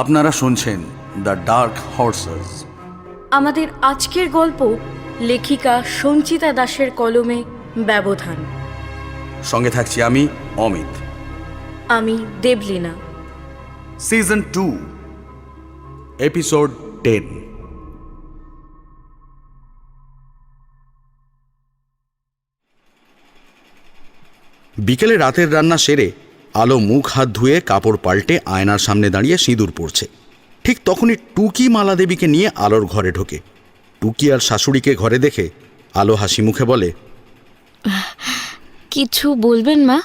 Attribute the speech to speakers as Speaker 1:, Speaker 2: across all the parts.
Speaker 1: আপনারা শুনছেন the dark horse's.
Speaker 2: আমাদের আজকের গল্প লেখিকা সঞ্চিতা দাসের কলমে ব্যবধান।
Speaker 1: সঙ্গে থাকছি আমি অমিত।
Speaker 2: আমি দেবলীনা।
Speaker 1: Season 2 episode 10। বিকেলে রাতের রান্না সেরে আলো মুখ হাত ধুয়ে কাপড় পাল্টে আয়নার সামনে দাঁড়িয়ে সিঁদুর পড়ছে। ঠিক তখনই টুকি মালাদেবীকে নিয়ে আলোর ঘরে ঢোকে। টুকি আর শাশুড়িকে ঘরে দেখে আলো হাসি মুখে বলে,
Speaker 2: কিছু বলবেন মা?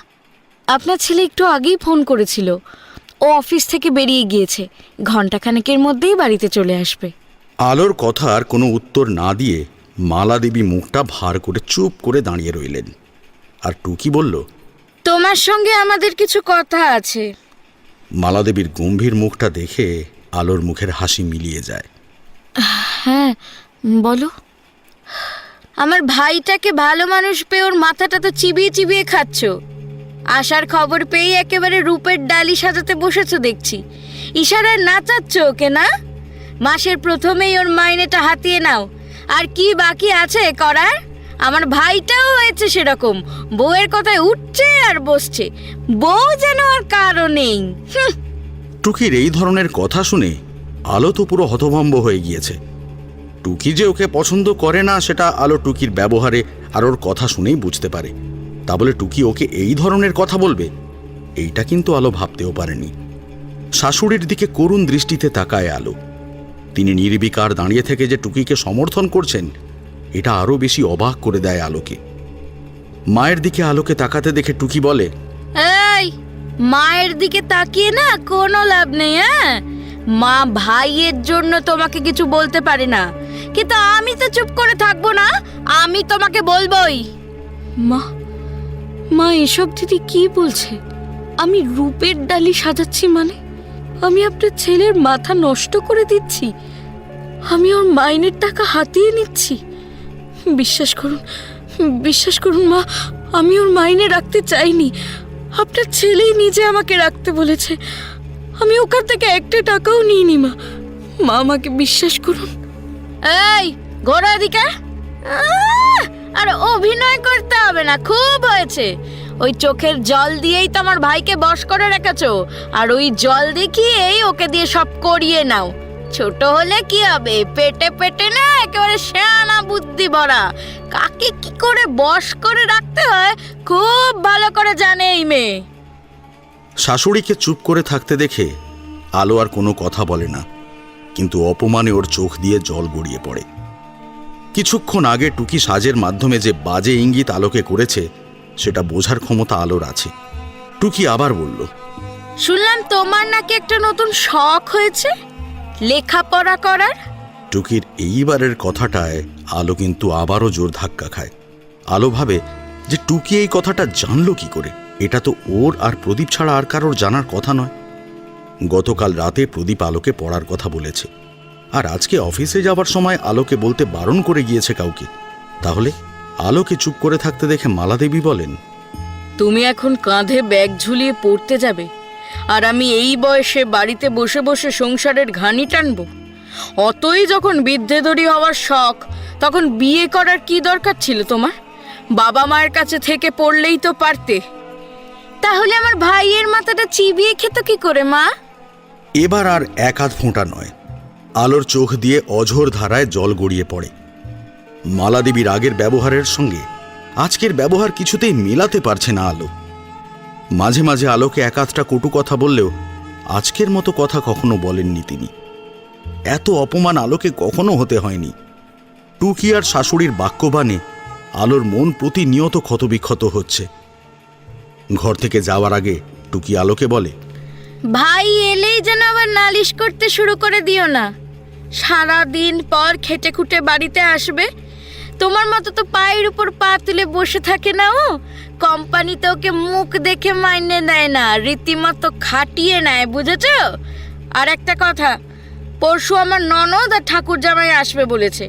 Speaker 2: আপনার ছেলে একটু আগেই ফোন করেছিল, ও অফিস থেকে বেরিয়ে গিয়েছে, ঘণ্টাখানেকের মধ্যেই বাড়িতে চলে আসবে।
Speaker 1: আলোর কথার কোনো উত্তর না দিয়ে মালাদেবী মুখটা ভার করে চুপ করে দাঁড়িয়ে রইলেন। আর টুকি বলল,
Speaker 2: তোমার সঙ্গে আমাদের কিছু কথা আছে।
Speaker 1: মালাদেবীর গম্ভীর মুখটা দেখে আলোর মুখের হাসি মিলিয়ে যায়।
Speaker 2: হ্যাঁ বলো। আমার ভাইটাকে ভালো মানুষ পেয়ে ওর মাথাটা তো চিবিয়ে চিবিয়ে খাচ্ছ। আসার খবর পেয়ে একেবারে রূপের ডালি সাজাতে বসেছো দেখছি। ইশারায় নাচাচ্ছ ওকে না? মাসের প্রথমেই ওর মাইনেটা হাতিয়ে নাও। আর কি বাকি আছে করার? আমার ভাইটাও হয়েছে সেরকম, বউয়ের কথায় উঠছে আর বসছে, বউ যেন আর কারো নেই।
Speaker 1: টুকির এই ধরনের কথা শুনে আলো তো পুরো হতভম্ব হয়ে গিয়েছে। টুকি যে ওকে পছন্দ করে না সেটা আলো টুকির ব্যবহারে আর ওর কথা শুনেই বুঝতে পারে। তা বলে টুকি ওকে এই ধরনের কথা বলবে, এইটা কিন্তু আলো ভাবতেও পারেনি। শাশুড়ির দিকে করুণ দৃষ্টিতে তাকায় আলো। তিনি নির্বিকার দাঁড়িয়ে থেকে যে টুকিকে সমর্থন করছেন, এটা আরো বেশি অবাক করে দেয় আলোকে। মায়ের দিকে আলোকে তাকাতে দেখে টুকি বলে,
Speaker 2: এই মায়ের দিকে তাকিয়ে না কোনো লাভ নেই। হ্যাঁ, মা ভাইয়ের জন্য তোমাকে কিছু বলতে পারে না, কিন্তু আমি তো চুপ করে থাকবো না, আমি তোমাকে বলবোই। মা মা এসব দিদি কি বলছে? আমি রূপের ডালি সাজাচ্ছি মানে? আমি আপনার ছেলের মাথা নষ্ট করে দিচ্ছি? আমি ওর মাইনের টাকা হাতিয়ে নিচ্ছি? বিশ্বাস করুন মা, আমি ওর মাইনে রাখতে চাইনি। আপনার ছেলেই নিজে আমাকে রাখতে বলেছে। আমি ওখান থেকে একটা টাকাও নিইনি মা। মা আমাকে বিশ্বাস করুন। এই ঘোড়া দিকে আর অভিনয় করতে হবে না, খুব হয়েছে। ওই চোখের জল দিয়েই তো আমার ভাইকে বশ করে রেখেছো, আর ওই জল দেখিয়েই ওকে দিয়ে সব করিয়ে নাও। ছোট হলে কি হবে, পেটে পেটে না একেবারে শেয়ানা বুদ্ধি ভরা। কাকে কি করে বশ করে রাখতে হয় খুব ভালো করে জানে এই মেয়ে।
Speaker 1: শাশুড়িকে চুপ করে থাকতে দেখে আলো আর কোনো কথা বলে না, কিন্তু অপমানে ওর চোখ দিয়ে জল গড়িয়ে পড়ে। কিছুক্ষণ আগে টুকি সাজের মাধ্যমে যে বাজে ইঙ্গিত আলোকে করেছে, সেটা বোঝার ক্ষমতা আলোর আছে। টুকি আবার বলল,
Speaker 2: শুনলাম তোমার নাকি একটা নতুন শখ হয়েছে, লেখাপড়া করার।
Speaker 1: টুকির এইবারের কথাটায় আলো কিন্তু আবারও জোর ধাক্কা খায়। আলো ভাবে যে টুকি এই কথাটা জানলো কি করে? এটা তো ওর আর প্রদীপ ছাড়া আর কারোর জানার কথা নয়। গতকাল রাতে প্রদীপ আলোকে পড়ার কথা বলেছে, আর আজকে অফিসে যাওয়ার সময় আলোকে বলতে বারণ করে গিয়েছে কাউকে। তাহলে আলোকে চুপ করে থাকতে দেখে মালাদেবী বলেন,
Speaker 2: তুমি এখন কাঁধে ব্যাগ ঝুলিয়ে পড়তে যাবে, আর আমি এই বয়সে বাড়িতে বসে বসে সংসারের ঘানি টানবো? অতই যখন বিদ্যেধরী হওয়ার শখ, তখন বিয়ে করার কি দরকার ছিল তোমার? বাবা মায়ের কাছে থেকে পড়লেই তো পারতে। তাহলে আমার ভাইয়ের মাথাটা চিবিয়ে খেত কি করে মা?
Speaker 1: এবার আর এক আধ ফোঁটা নয়, আলোর চোখ দিয়ে অঝোর ধারায় জল গড়িয়ে পড়ে। মালাদেবীর আগের ব্যবহারের সঙ্গে আজকের ব্যবহার কিছুতেই মেলাতে পারছে না আলো। মাঝে মাঝে আলোকে এক আধটা কটু কথা বললেও আজকের মতো কথা কখনো বলেননি তিনি। এত অপমান আলোকে কখনো হতে হয়নি। টুকি আর শাশুড়ির বাক্যবাণে আলোর মন প্রতিনিয়ত ক্ষতবিক্ষত হচ্ছে। ঘর থেকে যাওয়ার আগে টুকি আলোকে বলে,
Speaker 2: ভাই এলেই যেন আবার নালিশ করতে শুরু করে দিও না। সারা দিন পর খেটে খুঁটে বাড়িতে আসবে, তোমার মতো তো পায়ের উপর পা তুলে বসে থাকে না ও। কোম্পানিতে ওকে মুখ দেখে মাইনে দেয় না, রীতিমতো খাটিয়ে নেয়, বুঝেছ? আর একটা কথা, পরশু আমার ননদ আর ঠাকুর জামাই আসবে বলেছে।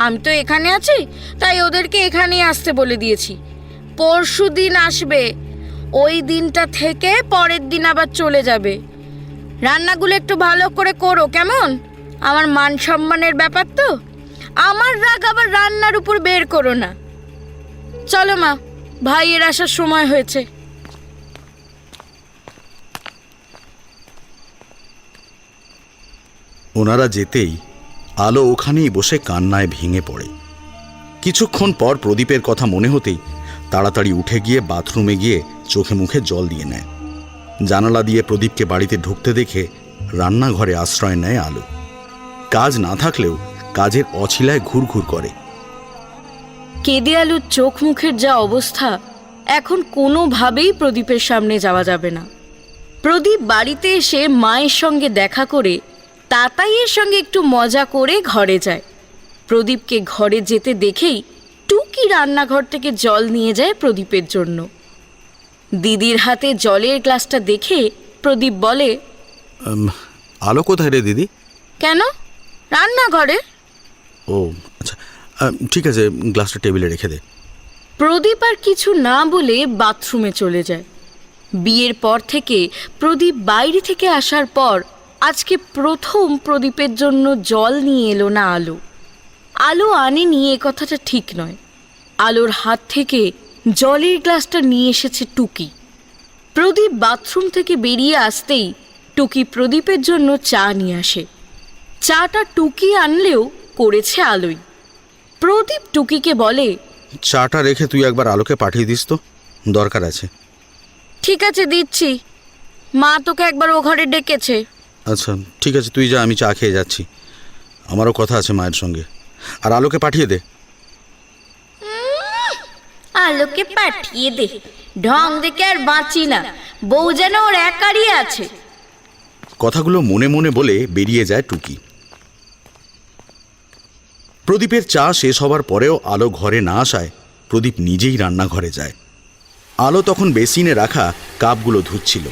Speaker 2: আমি তো এখানে আছি, তাই ওদেরকে এখানেই আসতে বলে দিয়েছি। পরশু দিন আসবে, ওই দিনটা থেকে পরের দিন আবার চলে যাবে। রান্নাগুলো একটু ভালো করে করো, কেমন? আমার মান সম্মানের ব্যাপার তো। আমার রাগ আবার রান্নার উপর বের করো না। চলো মা, ভাইয়ের আসার সময় হয়েছে।
Speaker 1: ওনারা যেতেই আলো ওখানেই বসে কান্নায় ভেঙে পড়ে। কিছুক্ষণ পর প্রদীপের কথা মনে হতেই তাড়াতাড়ি উঠে গিয়ে বাথরুমে গিয়ে চোখে মুখে জল দিয়ে নেয়। জানালা দিয়ে প্রদীপকে বাড়িতে ঢুকতে দেখে রান্নাঘরে আশ্রয় নেয় আলো। কাজ না থাকলেও কাজের অছিলায় ঘুরঘুর করে।
Speaker 2: কেঁদে আলুর চোখ মুখের যা অবস্থা, এখন কোনোভাবেই প্রদীপের সামনে যাওয়া যাবে না। প্রদীপ বাড়িতে এসে মায়ের সঙ্গে দেখা করে তাতাইয়ের সঙ্গে একটু মজা করে ঘরে যায়। প্রদীপকে ঘরে যেতে দেখেই টুকি রান্নাঘর থেকে জল নিয়ে যায় প্রদীপের জন্য। দিদির হাতে জলের গ্লাসটা দেখে প্রদীপ বলে,
Speaker 1: আলো কোথায় রে দিদি?
Speaker 2: কেন? রান্নাঘরে।
Speaker 1: ও আচ্ছা, ঠিক আছে, গ্লাসটা টেবিলে রেখে দে।
Speaker 2: প্রদীপ আর কিছু না বলে বাথরুমে চলে যায়। বিয়ের পর থেকে প্রদীপ বাইরে থেকে আসার পর আজকে প্রথম প্রদীপের জন্য জল নিয়ে এলো না আলো। আলো আনেনি এ কথাটা ঠিক নয়। আলোর হাত থেকে জলের গ্লাসটা নিয়ে এসেছে টুকি। প্রদীপ বাথরুম থেকে বেরিয়ে আসতেই টুকি প্রদীপের জন্য চা নিয়ে আসে। চাটা টুকি আনলেও করেছে আলোই। প্রদীপ টুকিকে বলে,
Speaker 1: চাটা রেখে তুই একবার আলোকে পাঠিয়ে দিস তো, দরকার আছে।
Speaker 2: ঠিক আছে, দিচ্ছি। মা তোকে একবার ও ঘরে ডেকেছে।
Speaker 1: আচ্ছা ঠিক আছে, তুই যা, আমি চা খেয়ে যাচ্ছি। আমারও কথা আছে মায়ের সঙ্গে। আর আলোকে পাঠিয়ে দে।
Speaker 2: আলোকে পাঠিয়ে দে, ঢং দেখে আর বাঁচি না। বউ যেন ওর একারই আছে।
Speaker 1: কথাগুলো মনে মনে বলে বেরিয়ে যায় টুকি। প্রদীপের চা শেষ হবার পরেও আলো ঘরে না আসায় প্রদীপ নিজেই রান্নাঘরে যায়। আলো তখন বেসিনে রাখা কাপগুলো ধুচ্ছিল।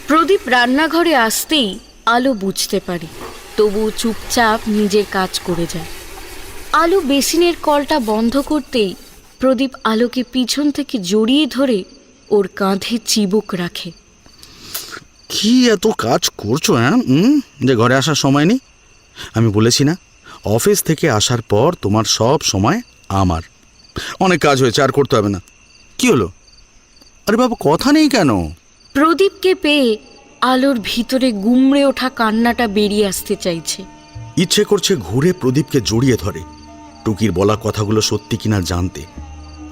Speaker 2: প্রদীপ রান্নাঘরে আসতেই আলো বুঝতে পারে, তবু চুপচাপ নিজের কাজ করে যায়। আলো বেসিনের কলটা বন্ধ করতেই প্রদীপ আলোকে পিছন থেকে জড়িয়ে ধরে ওর কাঁধে চিবুক রাখে।
Speaker 1: কি এত কাজ করছো? হ্যাঁ, যে ঘরে আসার সময় নেই? আমি বলেছি না, অফিস থেকে আসার পর তোমার সব সময় আমার। অনেক কাজ হয়েছে, আর করতে হবে না। কি হলো? আরে বাবা, কথা নেই কেন?
Speaker 2: প্রদীপকে পেয়ে আলোর ভিতরে গুমড়ে ওঠা কান্নাটা বেরিয়ে আসতে চাইছে।
Speaker 1: ইচ্ছে করছে ঘুরে প্রদীপকে জড়িয়ে ধরে টুকির বলা কথাগুলো সত্যি কিনা জানতে।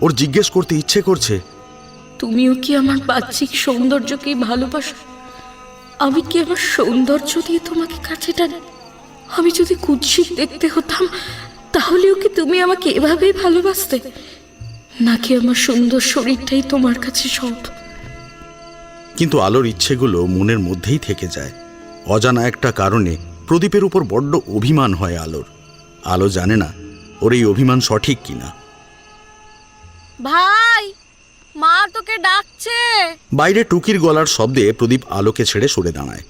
Speaker 1: ওর জিজ্ঞেস করতে ইচ্ছে করছে,
Speaker 2: তুমিও কি আমার বাহ্যিক সৌন্দর্যকেই ভালোবাসো? আমি কি আমার সৌন্দর্য দিয়ে তোমাকে কাছে টানি? আমি যদি কুৎসিত দেখতে হতাম, তাহলেও কি তুমি আমাকে এভাবেই ভালোবাসতে? নাকি আমার সুন্দর শরীরটাই তোমার কাছে সব?
Speaker 1: কিন্তু আলোর ইচ্ছেগুলো মনের মধ্যেই থেকে যায়। অজানা একটা কারণে প্রদীপের উপর বড্ড অভিমান হয় আলোর। আলো জানে না ওর এই অভিমান সঠিক কিনা।
Speaker 2: ভাই, মা তোকে ডাকছে।
Speaker 1: বাইরে টুকির গলার শব্দে প্রদীপ আলোকে ছেড়ে সরে দাঁড়ায়।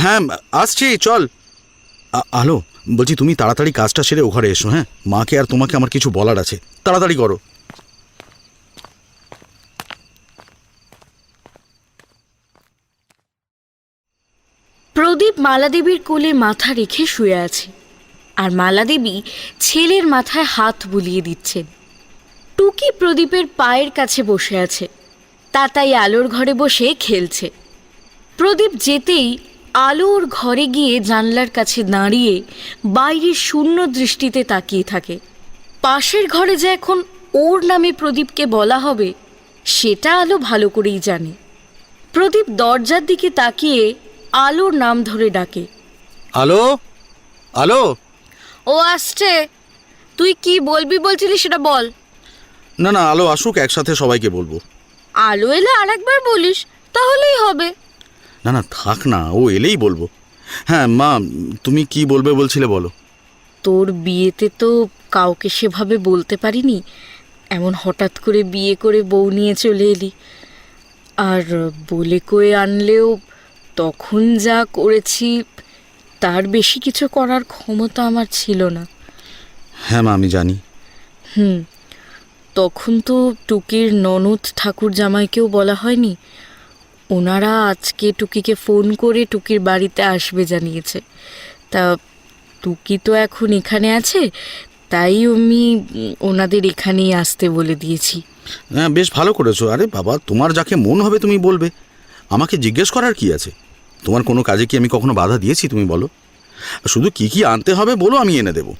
Speaker 1: হ্যাঁ আসছি, চল। আলো বলছি, তুমি তাড়াতাড়ি কাজটা সেরে ও ঘরে এসো। হ্যাঁ, মাকে আর তোমাকে আমার কিছু বলার আছে, তাড়াতাড়ি করো।
Speaker 2: প্রদীপ মালাদেবীর কোলে মাথা রেখে শুয়ে আছে, আর মালাদেবী ছেলের মাথায় হাত বুলিয়ে দিচ্ছেন। টুকি প্রদীপের পায়ের কাছে বসে আছে, তাতাই আলোর ঘরে বসে খেলছে। প্রদীপ যেতেই আলো ওর ঘরে গিয়ে জানলার কাছে দাঁড়িয়ে বাইরের শূন্য দৃষ্টিতে তাকিয়ে থাকে। পাশের ঘরে যে এখন ওর নামে প্রদীপকে বলা হবে সেটা আলো ভালো করেই জানে। প্রদীপ দরজার দিকে তাকিয়ে আলোর নাম ধরে ডাকে,
Speaker 1: আলো, আলো।
Speaker 2: ও আসছে। তুই কি বলবি বলছিলি সেটা বল।
Speaker 1: না না, আলো আসুক, একসাথে সবাইকে বলবো।
Speaker 2: আলো এলে আরেকবার বলিস, তাহলেই হবে।
Speaker 1: না না, থাক না, ও এলেই বলবো। হ্যাঁ মা, তুমি কি বলবে বলছিলে, বলো।
Speaker 2: তোর বিয়েতে তো কাউকে সেভাবে বলতে পারিনি, এমন হঠাৎ করে বিয়ে করে বউ নিয়ে চলে এলি। আর বলে কয়ে আনলেও তখন যা করেছি তার বেশি কিছু করার ক্ষমতা আমার ছিল না।
Speaker 1: হ্যাঁ মা, আমি জানি।
Speaker 2: তখন তো টুকির ননদ ঠাকুর জামাইকেও বলা হয়নি। ওনারা আজকে টুকিকে ফোন করে টুকির বাড়িতে আসবে জানিয়েছে। তা টুকি তো এখন এখানে আছে, তাই আমি ওনাদের এখানেই আসতে বলে দিয়েছি।
Speaker 1: হ্যাঁ, বেশ ভালো করেছো। আরে বাবা, তোমার যাকে মন হবে তুমি বলবে, আমাকে জিজ্ঞেস করার কি আছে? তোমার কোনো কাজে কি আমি কখনো বাধা দিয়েছি তুমি বলো? শুধু কি কি আনতে হবে বলো, আমি এনে দেবো।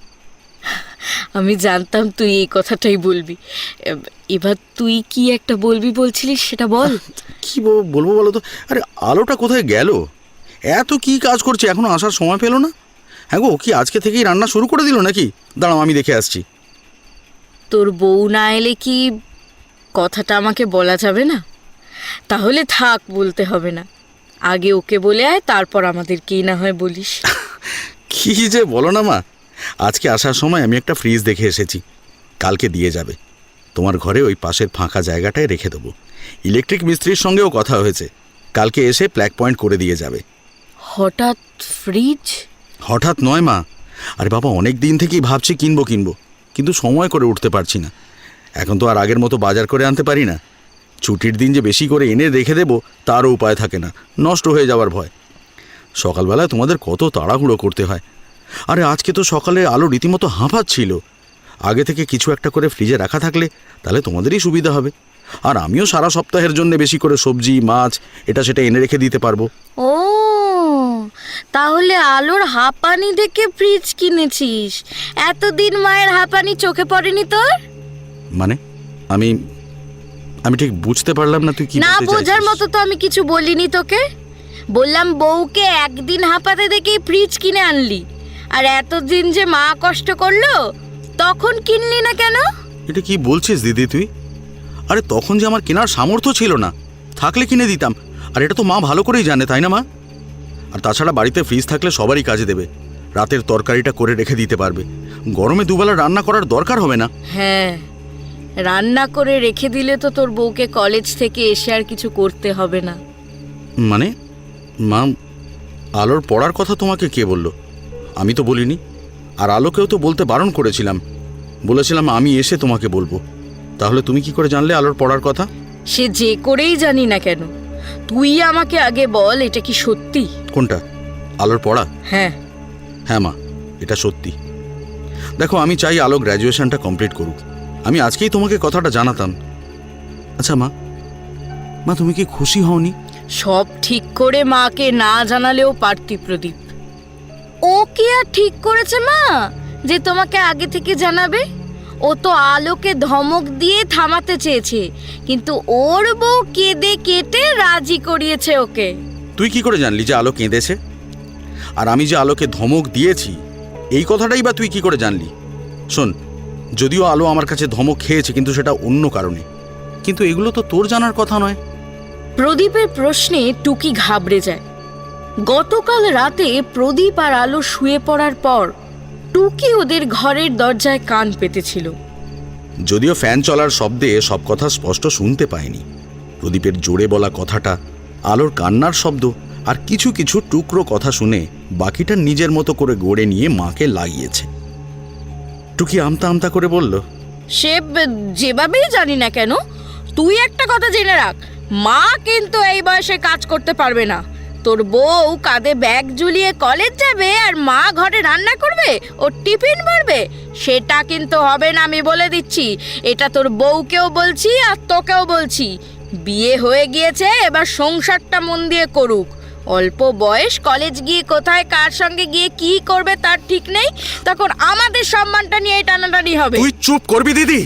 Speaker 2: আমি জানতাম তুই এই কথাটাই বলবি। এবার তুই কি একটা বলবি বলছিলিস, সেটা বল।
Speaker 1: কি বলবো বলো তো? আরে আলোটা কোথায় গেল? এত কি কাজ করছে, এখনো আসার সময় পেলো না? হ্যাঁ গো, কি আজকে থেকেই রান্না শুরু করে দিল নাকি? দাঁড়াও, আমি দেখে আসছি।
Speaker 2: তোর বউ না এলে কি কথাটা আমাকে বলা যাবে না? তাহলে থাক, বলতে হবে না। আগে ওকে বলে আয়, তারপর আমাদেরকেই না হয় বলিস।
Speaker 1: কি যে বলো না মা, আজকে আসার সময় আমি একটা ফ্রিজ দেখে এসেছি, কালকে দিয়ে যাবে। তোমার ঘরে ওই পাশের ফাঁকা জায়গাটায় রেখে দেবো। ইলেকট্রিক মিস্ত্রির সঙ্গেও কথা হয়েছে, কালকে এসে প্ল্যাগ পয়েন্ট করে দিয়ে যাবে।
Speaker 2: হঠাৎ ফ্রিজ?
Speaker 1: হঠাৎ নয় মা, আরে বাবা অনেক দিন থেকেই ভাবছি কিনবো কিন্তু সময় করে উঠতে পারছি না। এখন তো আর আগের মতো বাজার করে আনতে পারি না। ছুটির দিন যে বেশি করে এনে রেখে দেবো তারও উপায় থাকে না, নষ্ট হয়ে যাওয়ার ভয়। সকালবেলায় তোমাদের কত তাড়াহুড়ো করতে হয়। আরে আজকে তো সকালে আলো রীতিমতো হাঁপাচ্ছিল। আগে থেকে কিছু একটা করে ফ্রিজে রাখা থাকলে তাহলে তোমাদেরই সুবিধা হবে, আর আমিও সারা সপ্তাহের জন্য বেশি করে সবজি মাছ এটা সেটা এনে রেখে দিতে পারবো।
Speaker 2: ও, তাহলে আলোর হাঁপানি দেখে ফ্রিজ কিনেছিস? এতদিন মায়ের হাঁপানি চোখে পড়েনি তোর?
Speaker 1: মানে আমি আমি ঠিক বুঝতে পারলাম না তুই কি
Speaker 2: না
Speaker 1: বলতে
Speaker 2: বোঝার
Speaker 1: চাইছিস।
Speaker 2: মতো তো আমি কিছু বলিনি তোকে। বললাম বউকে একদিন হাঁপাতে দেখেই ফ্রিজ কিনে আনলি, আর এতদিন যে মা কষ্ট করলো তখন কিনলি না কেন?
Speaker 1: এটা কি বলছিস দিদি তুই? আরে তখন যে আমার কেনার সামর্থ্য ছিল না, থাকলে কিনে দিতাম। আর এটা তো মা ভালো করেই জানে, তাই না মা? আর তাছাড়া বাড়িতে ফ্রিজ থাকলে সবারই কাজে দেবে। রাতের তরকারিটা করে রেখে দিতে পারবে, গরমে দুবেলা রান্না করার দরকার হবে না।
Speaker 2: হ্যাঁ, রান্না করে রেখে দিলে তো তোর বউকে কলেজ থেকে এসে আর কিছু করতে হবে না।
Speaker 1: মানে মা, আলোর পড়ার কথা তোমাকে কে বলল? আমি তো বলিনি। আর আলোকেও তো বলতে বারণ করেছিলাম, বলেছিলাম আমি এসে তোমাকে বলবো। তাহলে তুমি কি করে জানলে আলোর পড়ার কথা?
Speaker 2: সে যে করেই জানি না কেন, তুই আমাকে আগে বল, এটা কি সত্যি?
Speaker 1: কোনটা? আলোর পড়া?
Speaker 2: হ্যাঁ।
Speaker 1: হ্যাঁ মা, এটা সত্যি। দেখো, আমি চাই আলো গ্র্যাজুয়েশনটা কমপ্লিট করুক। আমি আজকেই তোমাকে কথাটা জানাতাম। আচ্ছা মা, তুমি কি খুশি হওনি?
Speaker 2: সব ঠিক করে মাকে না জানালেও পারতি প্রদীপ। ও কি আর ঠিক করেছে মা যে তোমাকে আগে থেকে জানাবে? ও তো আলোকে ধমক দিয়ে থামাতে চেয়েছে, কিন্তু ওর বউ কেঁদে কেটে রাজি করিয়েছে ওকে।
Speaker 1: তুই কি করে জানলি যে আলো কেঁদেছে? আর আমি যে আলোকে ধমক দিয়েছি এই কথাটাই বা তুই কি করে জানলি? শোন, যদিও আলো আমার কাছে ধমক খেয়েছে, কিন্তু সেটা অন্য কারণে। কিন্তু এগুলো তো তোর জানার কথা নয়।
Speaker 2: প্রদীপের প্রশ্নে টুকি ঘাবড়ে যায়। গতকাল রাতে প্রদীপ আর আলো শুয়ে পড়ার পর টুকি ওদের ঘরের দরজায় কান পেতেছিল।
Speaker 1: যদিও ফ্যান চলার শব্দে সব কথা স্পষ্ট শুনতে পায়নি, প্রদীপের জোরে বলা কথাটা, আলোর কান্নার শব্দ আর কিছু কিছু টুকরো কথা শুনে বাকিটা নিজের মতো করে গড়ে নিয়ে মাকে লাগিয়েছে। টুকি আমতা আমতা করে বলল,
Speaker 2: সে যেভাবেই জানি না কেন, তুই একটা কথা জেনে রাখ, মা কিন্তু এই বয়সে কাজ করতে পারবে না। তোর বউ কাঁধে ব্যাগ ঝুলিয়ে কলেজ যাবে আর মা ঘরে রান্না করবে ও টিফিন ভরবে, সেটা কিন্তু হবে না, আমি বলে দিচ্ছি। এটা তোর বউকেও বলছি আর তোকেও বলছি। বিয়ে হয়ে গিয়েছে, এবার সংসারটা মন দিয়ে করুক। অল্প বয়স, কলেজ গিয়ে কোথায় কার সঙ্গে গিয়ে কি করবে তার ঠিক নেই, তখন আমাদের সম্মানটা নিয়ে টানাটানি হবে।
Speaker 1: তুই চুপ করবি দিদি?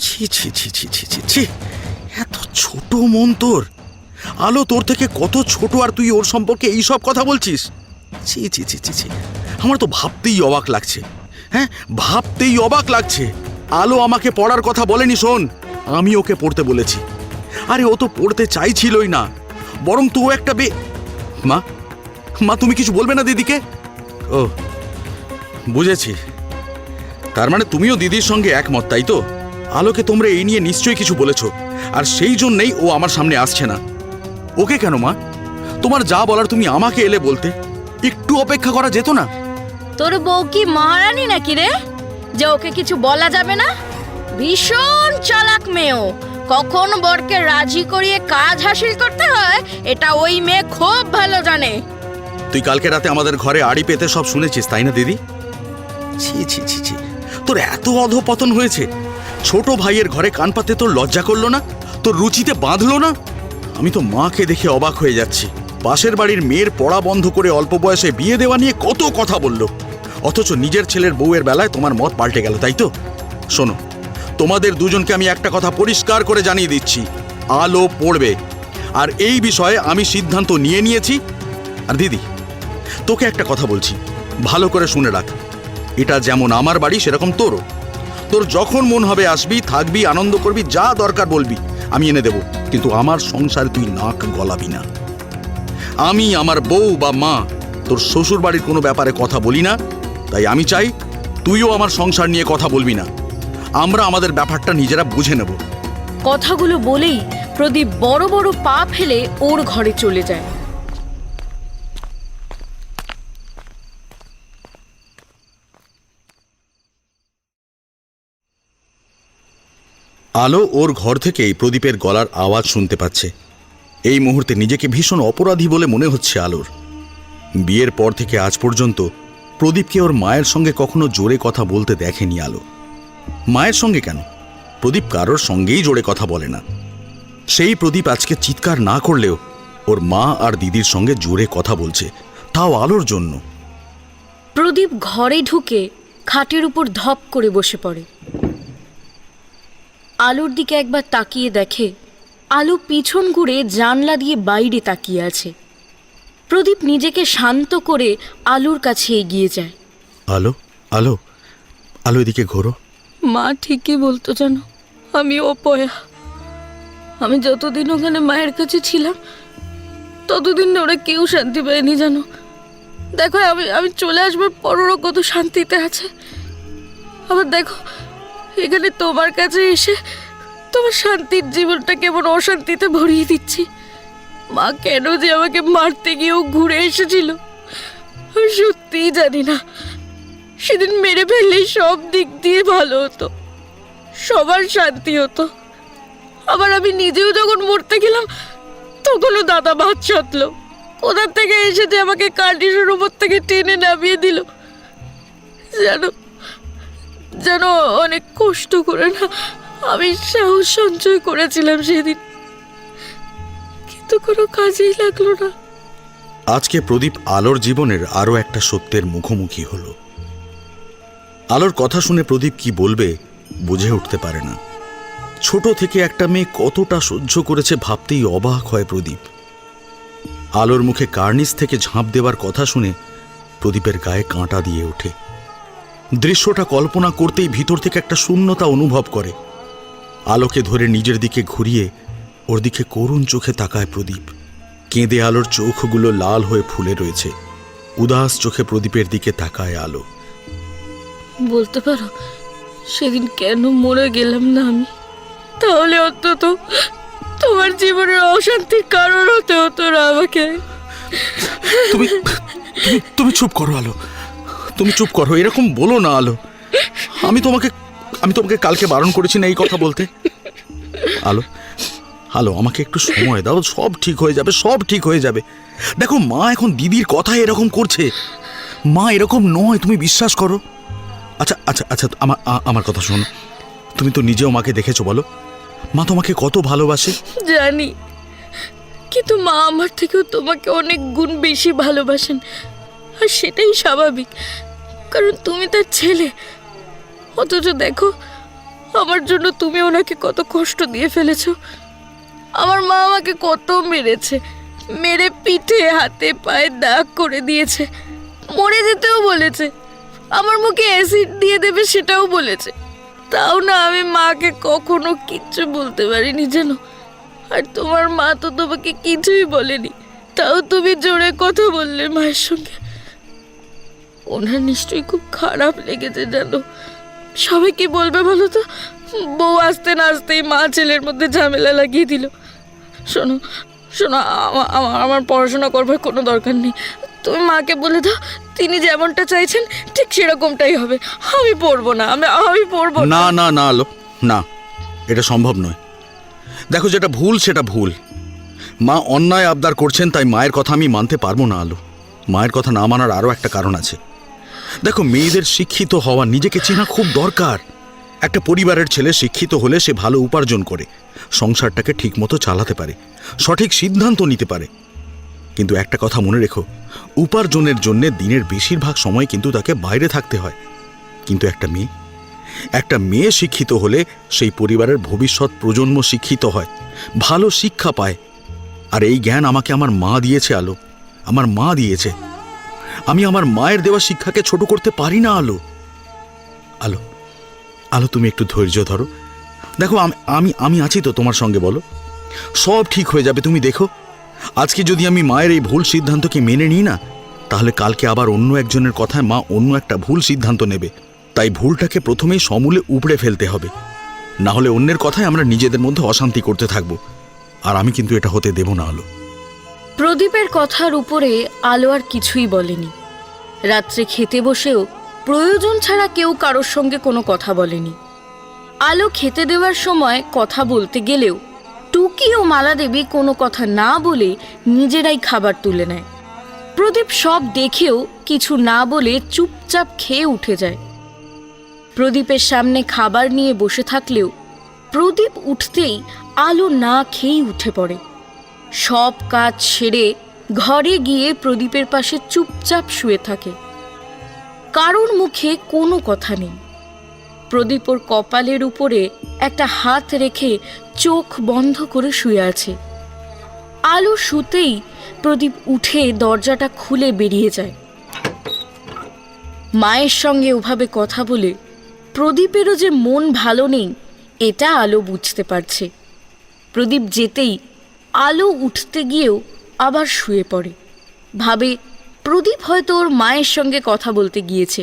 Speaker 1: ছি ছি ছি ছি ছি ছি ছি, এত ছোট মন তোর। আলো তোর থেকে কত ছোট, আর তুই ওর সম্পর্কে এই সব কথা বলছিস? ছি ছি ছি ছি ছি, আমার তো ভাবতেই অবাক লাগছে। হ্যাঁ, ভাবতেই অবাক লাগছে। আলো আমাকে পড়ার কথা বলেনি, শোন, আমি ওকে পড়তে বলেছি। আরে ও তো পড়তে চাইছিলই না, বরং তো একটা মা তুমি কিছু বলবে না দিদিকে? ও বুঝেছি, তার মানে তুমিও দিদির সঙ্গে একমত, তাই তো? আলোকে তোমরা এই নিয়ে নিশ্চয়ই কিছু বলেছ, আর সেই জন্যই ও আমার সামনে আসছে না। ওকে কেন মা? তোমার যা বলার তুমি আমাকে এলে বলতে, একটু অপেক্ষা করা যেত না?
Speaker 2: তোর বউ কি মহারানী নাকি রে যে ওকে কিছু বলা যাবে না? ভীষণ চালাক মেয়েও, কখন বরকে রাজি করিয়ে কাজ হাসিল করতে হয় এটা ওই মেয়ে খুব ভালো জানে।
Speaker 1: তুই কালকে রাতে আমাদের ঘরে আড়ি পেতে সব শুনেছিস, তাই না দিদি? ছি ছি ছি ছি, তোর এত অধপতন হয়েছে। ছোট ভাইয়ের ঘরে কান পাতে তোর লজ্জা করলো না? তোর রুচিতে বাঁধলো না? আমি তো মাকে দেখে অবাক হয়ে যাচ্ছি। পাশের বাড়ির মেয়ের পড়া বন্ধ করে অল্প বয়সে বিয়ে দেওয়া নিয়ে কত কথা বললো, অথচ নিজের ছেলের বউয়ের বেলায় তোমার মত পাল্টে গেল, তাই তো? শোনো, তোমাদের দুজনকে আমি একটা কথা পরিষ্কার করে জানিয়ে দিচ্ছি, আলো পড়বে। আর এই বিষয়ে আমি সিদ্ধান্ত নিয়ে নিয়েছি। আর দিদি, তোকে একটা কথা বলছি, ভালো করে শুনে রাখ। এটা যেমন আমার বাড়ি সেরকম তোরও। তোর যখন মন হবে আসবি, থাকবি, আনন্দ করবি, যা দরকার বলবি, আমি এনে দেব। কিন্তু আমার সংসারে তুই নাক গলাবি না। আমি আমার বউ বা মা তোর শ্বশুর বাড়ির কোনো ব্যাপারে কথা বলি না। তাই আমি চাই তুইও আমার সংসার নিয়ে কথা বলবি না। আমরা আমাদের ব্যাপারটা নিজেরা বুঝে নেব।
Speaker 2: কথাগুলো বলেই প্রদীপ বড় বড় পা ফেলে ওর ঘরে চলে যায়।
Speaker 1: আলো ওর ঘর থেকেই প্রদীপের গলার আওয়াজ শুনতে পাচ্ছে। এই মুহূর্তে নিজেকে ভীষণ অপরাধী বলে মনে হচ্ছে আলোর। বিয়ের পর থেকে আজ পর্যন্ত প্রদীপকে ওর মায়ের সঙ্গে কখনো জোরে কথা বলতে দেখেনি আলো। মায়ের সঙ্গে কেন, প্রদীপ কারোর সঙ্গেই জোরে কথা বলে না। সেই প্রদীপ আজকে চিৎকার না করলেও ওর মা আর দিদির সঙ্গে জোরে কথা বলছে, তাও আলোর জন্য।
Speaker 2: প্রদীপ ঘরে ঢুকে খাটের উপর ধপ করে বসে পড়ে। আলোর দিকে একবার তাকিয়ে দেখে আলো পিছন ঘুরে জানলা দিয়ে বাইরে তাকিয়ে আছে। প্রদীপ নিজেকে শান্ত করে আলোর কাছে এগিয়ে যায়।
Speaker 1: আলো, আলো, আলো, এদিকে ঘোরো।
Speaker 2: মা ঠিকই বলতো জানো, আমি অপয়া। আমি যতদিন ওখানে মায়ের কাছে ছিলাম ততদিন ওরা কেউ শান্তি পায়নি জানো। দেখো, আমি চলে আসবার পর ওরা কত শান্তিতে আছে। আবার দেখো, এখানে তোমার কাছে এসে তোমার শান্তির জীবনটা কেমন অশান্তিতে ভরিয়ে দিচ্ছি। মা কেন যে আমাকে মারতে গিয়েও ঘুরে এসেছিল আমি সত্যিই জানি না। সেদিন মেরে ফেললেই সব দিক দিয়ে ভালো হতো, সবার শান্তি হতো। আবার আমি নিজেও যখন মরতে গেলাম তখনও দাদা ভাত সাতলো, কোথার থেকে এসে যে আমাকে কার্ডিসের উপর থেকে টেনে নামিয়ে দিল। যেন অনেক কষ্ট করে না আমি সাহস সঞ্চয় করেছিলাম সেদিন, কিন্তু কোনো কাজেই লাগলো না।
Speaker 1: আজকে প্রদীপ আলোর জীবনের আরো একটা সত্যের মুখোমুখি হলো। আলোর কথা শুনে প্রদীপ কি বলবে বুঝে উঠতে পারে না। ছোট থেকে একটা মেয়ে কতটা সহ্য করেছে ভাবতেই অবাক হয় প্রদীপ। আলোর মুখে কার্নিস থেকে ঝাঁপ দেওয়ার কথা শুনে প্রদীপের গায়ে কাঁটা দিয়ে ওঠে। দৃশ্যটা কল্পনা করতেই ভিতর থেকে একটা শূন্যতা অনুভব করে। আলোকে ধরে নিজের দিকে ঘুরিয়ে ওর দিকে করুণ চোখে তাকায় প্রদীপ। কেঁদে আলোর চোখগুলো লাল হয়ে ফুলে রয়েছে। উদাস চোখে প্রদীপের দিকে তাকায় আলো।
Speaker 2: বলতে পারো সেদিন কেন মরে গেলাম না আমি? তাহলে অন্তত তোমার জীবনের অশান্তির কারণ হতে হতো না আমাকে।
Speaker 1: তুমি তুমি চুপ করো আলো, তুমি চুপ করো, এরকম বলো না আলো। আমি তোমাকে কালকে বারণ করেছি না এই কথা বলতে। আলো, আলো, আমাকে একটু সময় দাও, সব ঠিক হয়ে যাবে, সব ঠিক হয়ে যাবে। দেখো, মা এখন দিদির কথায় এরকম করছে, মা এরকম নয়, তুমি বিশ্বাস করো। আচ্ছা আচ্ছা আচ্ছা, আমার কথা শোনো। তুমি তো নিজেও মাকে দেখেছো, বলো মা তোমাকে কত ভালোবাসে।
Speaker 2: জানি, কিন্তু মা আমার থেকেও তোমাকে অনেক গুণ বেশি ভালোবাসেন। আর সেটাই স্বাভাবিক, কারণ তুমি তার ছেলে। অথচ দেখো, আমার জন্য তুমি ওনাকে কত কষ্ট দিয়ে ফেলেছো। আমার মা আমাকে কত মেরেছে, মেরে পিঠে হাতে পায়ে দাগ করে দিয়েছে, মরে যেতেও বলেছে, আমার মুখে অ্যাসিড দিয়ে দেবে সেটাও বলেছে। তাও না আমি মাকে কখনো কিচ্ছু বলতে পারিনি যেন। আর তোমার মা তো তোমাকে কিছুই বলেনি, তাও তুমি জোরে কথা বললে মায়ের সঙ্গে। ওনার নিশ্চয়ই খুব খারাপ লেগেছে জানো। সবাই কি বলবে বলো তো? বউ আসতে না আসতেই মা ছেলের মধ্যে ঝামেলা লাগিয়ে দিল। শোনো শোনো, আমার পড়াশোনা করবার কোনো দরকার নেই। তুমি মাকে বলে দাও তিনি যেমনটা চাইছেন ঠিক সেরকমটাই হবে। আমি পড়বো না, আমি পড়বো
Speaker 1: না। না না আলো, না, এটা সম্ভব নয়। দেখো, যেটা ভুল সেটা ভুল। মা অন্যায় আবদার করছেন, তাই মায়ের কথা আমি মানতে পারবো না আলো। মায়ের কথা না মানার আরও একটা কারণ আছে। দেখো, মেয়েদের শিক্ষিত হওয়া, নিজেকে চেনা খুব দরকার। একটা পরিবারের ছেলে শিক্ষিত হলে সে ভালো উপার্জন করে সংসারটাকে ঠিকমতো চালাতে পারে, সঠিক সিদ্ধান্ত নিতে পারে। কিন্তু একটা কথা মনে রেখো, উপার্জনের জন্য দিনের বেশিরভাগ সময় কিন্তু তাকে বাইরে থাকতে হয়। কিন্তু একটা মেয়ে শিক্ষিত হলে সেই পরিবারের ভবিষ্যৎ প্রজন্ম শিক্ষিত হয়, ভালো শিক্ষা পায়। আর এই জ্ঞান আমাকে আমার মা দিয়েছে আলো, আমার মা দিয়েছে। আমি আমার মায়ের দেওয়া শিক্ষাকে ছোট করতে পারি না আলো। আলো আলো তুমি একটু ধৈর্য ধরো। দেখো, আমি আছি তো তোমার সঙ্গে, বলো সব ঠিক হয়ে যাবে। তুমি দেখো, আজকে যদি আমি মায়ের এই ভুল সিদ্ধান্তকে মেনে নিই না, তাহলে কালকে আবার অন্য একজনের কথায় মা অন্য একটা ভুল সিদ্ধান্ত নেবে। তাই ভুলটাকে প্রথমেই সমূলে উপড়ে ফেলতে হবে, না হলে অন্যের কথায় আমরা নিজেদের মধ্যে অশান্তি করতে থাকবো। আর আমি কিন্তু এটা হতে দেব না আলো।
Speaker 2: প্রদীপের কথার উপরে আলো আর কিছুই বলেনি। রাত্রে খেতে বসেও প্রয়োজন ছাড়া কেউ কারোর সঙ্গে কোনো কথা বলেনি। আলো খেতে দেওয়ার সময় কথা বলতে গেলেও টুকি ও মালাদেবী কোনো কথা না বলে নিজেরাই খাবার তুলে নেয়। প্রদীপ সব দেখেও কিছু না বলে চুপচাপ খেয়ে উঠে যায়। প্রদীপের সামনে খাবার নিয়ে বসে থাকলেও প্রদীপ উঠতেই আলো না খেয়েই উঠে পড়ে। সব কাজ সেরে ঘরে গিয়ে প্রদীপের পাশে চুপচাপ শুয়ে থাকে। কারোর মুখে কোনো কথা নেই। প্রদীপ ওর কপালের উপরে একটা হাত রেখে চোখ বন্ধ করে শুয়ে আছে। আলো শুতেই প্রদীপ উঠে দরজাটা খুলে বেরিয়ে যায়। মায়ের সঙ্গে ওভাবে কথা বলে প্রদীপেরও যে মন ভালো নেই, এটা আলো বুঝতে পারছে। প্রদীপ যেতেই আলো উঠতে গিয়েও আবার শুয়ে পড়ে। ভাবে প্রদীপ হয়তো ওর মায়ের সঙ্গে কথা বলতে গিয়েছে,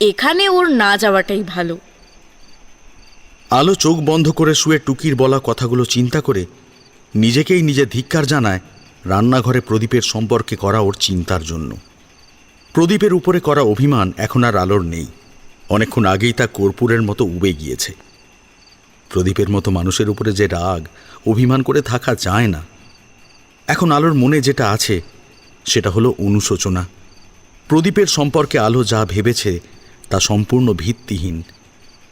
Speaker 2: এখানে ওর না যাওয়াটাই ভালো।
Speaker 1: আলো চোখ বন্ধ করে শুয়ে টুকির বলা কথাগুলো চিন্তা করে নিজেকেই নিজে ধিক্কার জানায় রান্নাঘরে প্রদীপের সম্পর্কে করা ওর চিন্তার জন্য। প্রদীপের উপরে করা অভিমান এখন আর আলোর নেই। অনেকক্ষণ আগেই তা কর্পূরের মতো উবে গিয়েছে। প্রদীপের মতো মানুষের উপরে যে রাগ, অভিমান করে থাকা যায় না। এখন আলোর মনে যেটা আছে সেটা হলো অনুশোচনা। প্রদীপের সম্পর্কে আলো যা ভেবেছে তা সম্পূর্ণ ভিত্তিহীন।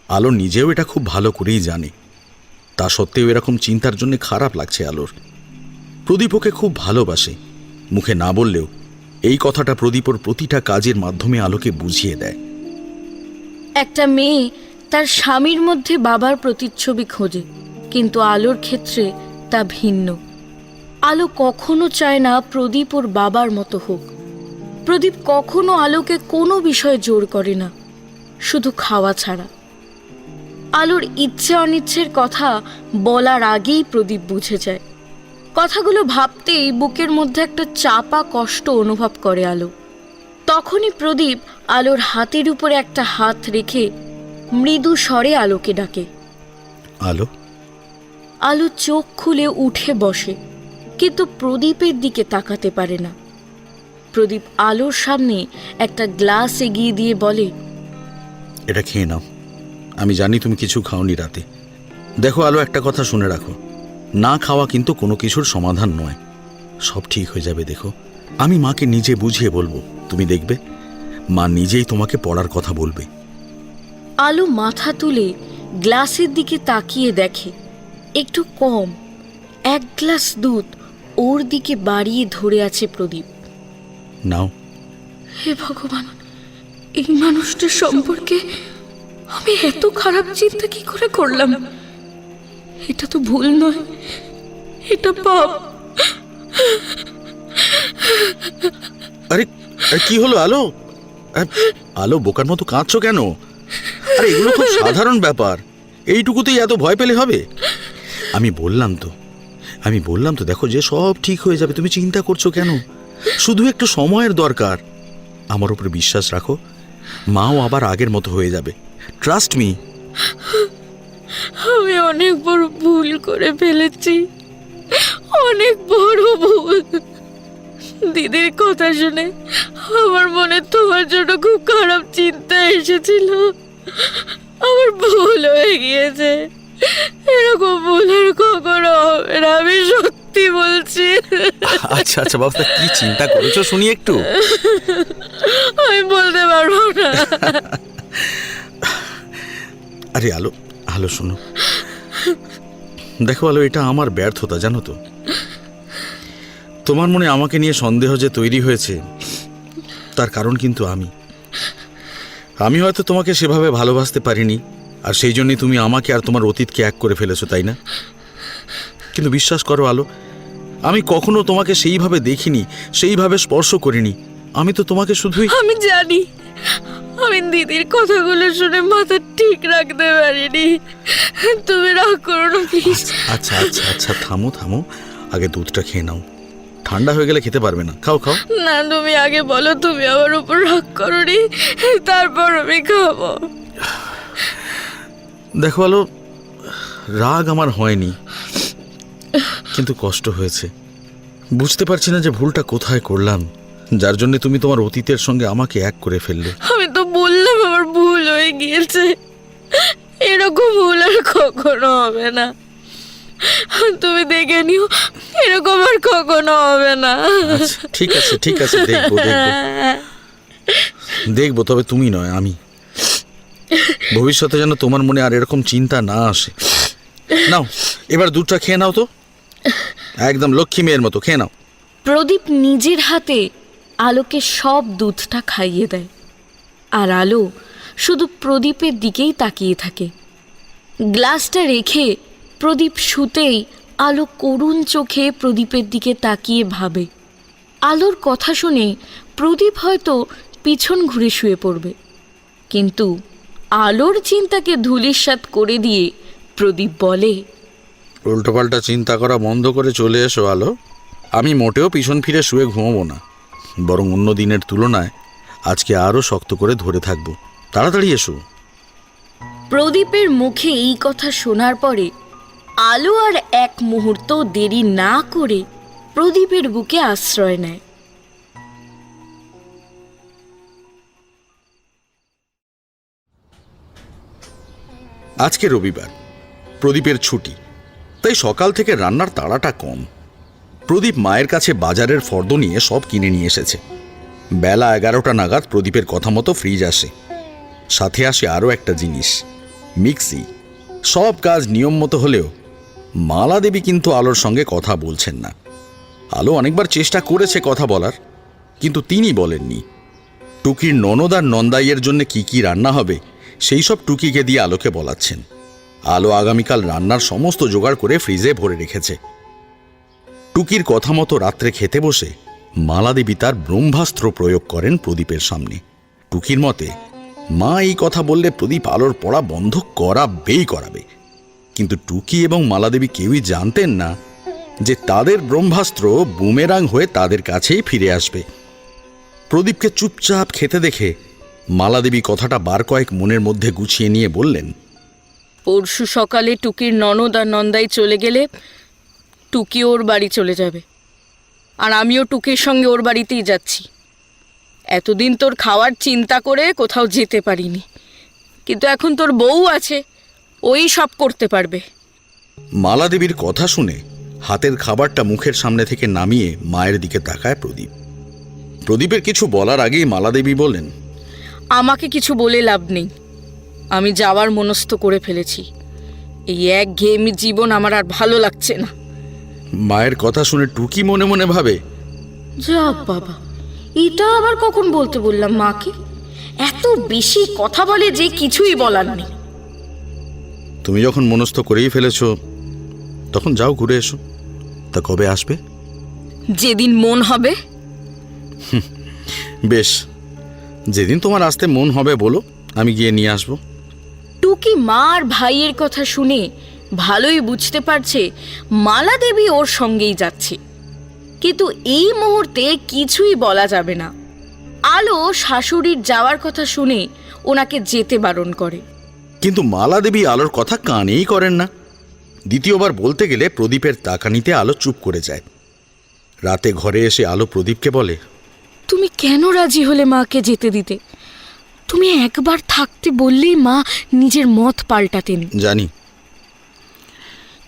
Speaker 1: আলো নিজেও এটা খুব ভালো করেই জানে। তা সত্ত্বেও এরকম চিন্তার জন্য খারাপ লাগছে আলোর। প্রদীপ ওকে খুব ভালোবাসে, মুখে না বললেও এই কথাটা প্রদীপ ওর প্রতিটা কাজের মাধ্যমে আলোকে বুঝিয়ে দেয়।
Speaker 2: একটা মেয়ে তার স্বামীর মধ্যে বাবার প্রতিচ্ছবি খোঁজে, কিন্তু আলোর ক্ষেত্রে তা ভিন্ন। আলো কখনো চায় না প্রদীপ ওর বাবার মতো হোক। প্রদীপ কখনো আলোকে কোনো বিষয়ে জোর করে না, শুধু খাওয়া ছাড়া। আলোর ইচ্ছে অনিচ্ছের কথা বলার আগেই প্রদীপ বুঝে যায়। কথাগুলো ভাবতেই বুকের মধ্যে একটা চাপা কষ্ট অনুভব করে আলো। তখনই প্রদীপ আলোর হাতের উপরে একটা হাত রেখে মৃদু স্বরে আলোকে ডাকে,
Speaker 1: আলো।
Speaker 2: আলো চোখ খুলে উঠে বসে, কিন্তু প্রদীপের দিকে তাকাতে পারে না। প্রদীপ আলোর সামনে একটা গ্লাস এগিয়ে দিয়ে বলে,
Speaker 1: এটা খেয়ে নাও। আমি জানি তুমি কিছু খাওনি রাতে। দেখো আলো, একটা কথা শুনে রাখো, না খাওয়া কিন্তু কোনো কিছুর সমাধান নয়। সব ঠিক হয়ে যাবে। দেখো, আমি মাকে নিজে বুঝিয়ে বলবো, তুমি দেখবে মা নিজেই তোমাকে পড়ার কথা বলবে।
Speaker 2: আলো মাথা তুলে গ্লাসের দিকে তাকিয়ে দেখে একটু কম। এক গ্লাস দুধ ওর দিকে বাড়িয়ে ধরে আছে প্রদীপ।
Speaker 1: নাও।
Speaker 2: হে ভগবান, এই মানুষটার সম্পর্কে আমি এত খারাপ চিন্তা কি করে করলাম? এটা তো ভুল নয়, এটা পাপ।
Speaker 1: আরে কি হলো আলো? আলো, বোকার মতো কাঁদছো কেন? আরে এগুলো খুব সাধারণ ব্যাপার, এইটুকুতেই এত ভয় পেলে হবে? আমি বললাম তো দেখো যে সব ঠিক হয়ে যাবে। তুমি চিন্তা করছো কেন? শুধু একটু সময়ের দরকার। আমার উপর বিশ্বাস রাখো, মাও আবার আগের মতো হয়ে যাবে। Trust me.
Speaker 2: আমি অনেক বড় ভুল করে ফেলেছি, অনেক বড় ভুল। দিদির কথা শুনে আমার মনে তোমার জন্য খুব খারাপ চিন্তা এসেছিল। আমার ভুল হয়ে গিয়েছে। এরকম ভুল আর কখনো হবে না, আমি সত্যি বলছি।
Speaker 1: আচ্ছা আচ্ছা বাবু, তা কি চিন্তা করেছো শুনি একটু।
Speaker 2: আমি বলতে পারবো না।
Speaker 1: আরে আলো, আলো শোনো, দেখো আলো, এটা আমার ব্যর্থতা জানো তো। তোমার মনে আমাকে নিয়ে সন্দেহ যে তৈরি হয়েছে, তার কারণ কিন্তু আমি হয়তো তোমাকে সেভাবে ভালোবাসতে পারিনি, আর সেই জন্যই তুমি আমাকে আর তোমার অতীতকে এক করে ফেলেছো, তাই না? কিন্তু বিশ্বাস করো আলো, আমি কখনো তোমাকে সেইভাবে দেখিনি, সেইভাবে স্পর্শ করিনি। আমি তো তোমাকে শুধুই...
Speaker 2: আমি জানি, আমি দিদির কথাগুলো শুনে মাথা ঠিক রাখতে পারিনি। তুমি রাগ করো না প্লিজ।
Speaker 1: আচ্ছা আচ্ছা আচ্ছা, থামো থামো, আগে দুধটা খেয়ে নাও, ঠান্ডা হয়ে গেলে খেতে পারবে না। খাও খাও।
Speaker 2: না, তুমি আগে বলো তুমি আমার উপর রাগ করোনি, তারপর আমি খাবো।
Speaker 1: দেখো আলো, রাগ আমার হয়নি, কিন্তু কষ্ট হয়েছে। বুঝতে পারছি না যে ভুলটা কোথায় করলাম, যার জন্য তুমি তোমার অতীতের সঙ্গে আমাকে এক করে ফেললে।
Speaker 2: আমি তো বললাম আমার ভুল হয়ে গিয়েছে, এরকম ভুল আর কখনো হবে না। তুমি দেখে নিও, এরকম আর কখনো হবে না।
Speaker 1: আচ্ছা, ঠিক আছে ঠিক আছে, দেখবো দেখবো দেখবো, তবে তুমি নয় আমি। ভবিষ্যতে যেন তোমার মনে আর এরকম চিন্তা না আসে। নাও এবার দুধটা খেয়ে নাও তো, একদম লক্ষ্মী মেয়ের মতো খেয়ে নাও।
Speaker 2: প্রদীপ নিজের হাতে আলোকে সব দুধটা খাইয়ে দেয়, আর আলো শুধু প্রদীপের দিকেই তাকিয়ে থাকে। গ্লাসটা রেখে প্রদীপ শুতেই আলো করুণ চোখে প্রদীপের দিকে তাকিয়ে ভাবে, আলোর কথা শুনে প্রদীপ হয়তো পিছন ঘুরে শুয়ে পড়বে, কিন্তু আলোর চিন্তাকে ধূলিসাৎ করে দিয়ে প্রদীপ বলে,
Speaker 1: উল্টোপাল্টা চিন্তা করা বন্ধ করে চলে এসো আলো। আমি মোটেও পিছন ফিরে শুয়ে ঘুমোবো না, বরং অন্য দিনের তুলনায় আজকে আরও শক্ত করে ধরে থাকবো। তাড়াতাড়ি এসো।
Speaker 2: প্রদীপের মুখে এই কথা শোনার পরে আলো আর এক মুহূর্ত দেরি না করে প্রদীপের বুকে আশ্রয় নেয়।
Speaker 1: আজকে রবিবার, প্রদীপের ছুটি, তাই সকাল থেকে রান্নার তাড়াটা কম। প্রদীপ মায়ের কাছে বাজারের ফর্দ নিয়ে সব কিনে নিয়ে এসেছে। বেলা 11টা নাগাদ প্রদীপের কথা মতো ফ্রিজ আসে, সাথে আসে আরও একটা জিনিস, মিক্সি। সব কাজ নিয়ম মতো হলেও মালা দেবী কিন্তু আলোর সঙ্গে কথা বলছেন না। আলো অনেকবার চেষ্টা করেছে কথা বলার, কিন্তু তিনি বলেননি। টুকির ননদ আর নন্দাইয়ের জন্য কি কি রান্না হবে সেই সব টুকিকে দিয়ে আলোকে বলাচ্ছেন। আলো আগামীকাল রান্নার সমস্ত জোগাড় করে ফ্রিজে ভরে রেখেছে। টুকির কথা মতো রাত্রে খেতে বসে মালাদেবী তার ব্রহ্মাস্ত্র প্রয়োগ করেন প্রদীপের সামনে। টুকির মতে মা এই কথা বললে প্রদীপ আলোর পড়া বন্ধ করাবে। কিন্তু টুকি এবং মালাদেবী কেউই জানতেন না যে তাদের ব্রহ্মাস্ত্র বুমেরাং হয়ে তাদের কাছেই ফিরে আসবে। প্রদীপকে চুপচাপ খেতে দেখে মালাদেবী কথাটা বার কয়েক মনের মধ্যে গুছিয়ে নিয়ে বললেন,
Speaker 2: পরশু সকালে টুকির ননদ আর নন্দাই চলে গেলে টুকি ওর বাড়ি চলে যাবে, আর আমিও টুকির সঙ্গে ওর বাড়িতেই যাচ্ছি। এতদিন তোর খাওয়ার চিন্তা করে কোথাও যেতে পারিনি, কিন্তু এখন তোর বউ আছে, ওই সব করতে পারবে।
Speaker 1: মালাদেবীর কথা শুনে হাতের খাবারটা মুখের সামনে থেকে নামিয়ে মায়ের দিকে তাকায় প্রদীপ। প্রদীপের কিছু বলার আগেই মালাদেবী বলেন,
Speaker 2: আমাকে কিছু বলে লাভ নেই, আমি যাওয়ার মনস্থ করে ফেলেছি। এই একঘেয়েমি জীবন আমার আর ভালো লাগছে না।
Speaker 1: মায়ের কথা শুনে টুকি মনে মনে ভাবে,
Speaker 2: যা বাবা, এটা আবার কখন বলতে বললাম মাকে? এত বেশি কথা বলে যে কিছুই বলার নেই।
Speaker 1: তুমি যখন মনস্থ করেই ফেলেছ, তখন যাও ঘুরে এসো। তা কবে আসবে?
Speaker 2: যেদিন মন হবে।
Speaker 1: বেশ, যেদিন তোমার আসতে মন হবে বলো, আমি গিয়ে নিয়ে আসবো।
Speaker 2: টুকি মা আর ভাইয়ের কথা শুনে ভালোই বুঝতে পারছে মালা দেবী ওর সঙ্গেই যাচ্ছে, কিন্তু এই মুহূর্তে কিছুই বলা যাবে না। আলো শাশুড়ির যাওয়ার কথা শুনে ওনাকে যেতে বারণ করে,
Speaker 1: কিন্তু মালাদেবী আলোর কথা কানেই করেন না। দ্বিতীয়বার বলতে গেলে প্রদীপের তাকানিতে আলো চুপ করে যায়। রাতে ঘরে এসে আলো প্রদীপকে বলে,
Speaker 2: তুমি কেন রাজি হলে মাকে যেতে দিতে? তুমি একবার থাকতে বললেই মা নিজের মত পাল্টাতেন।
Speaker 1: জানি,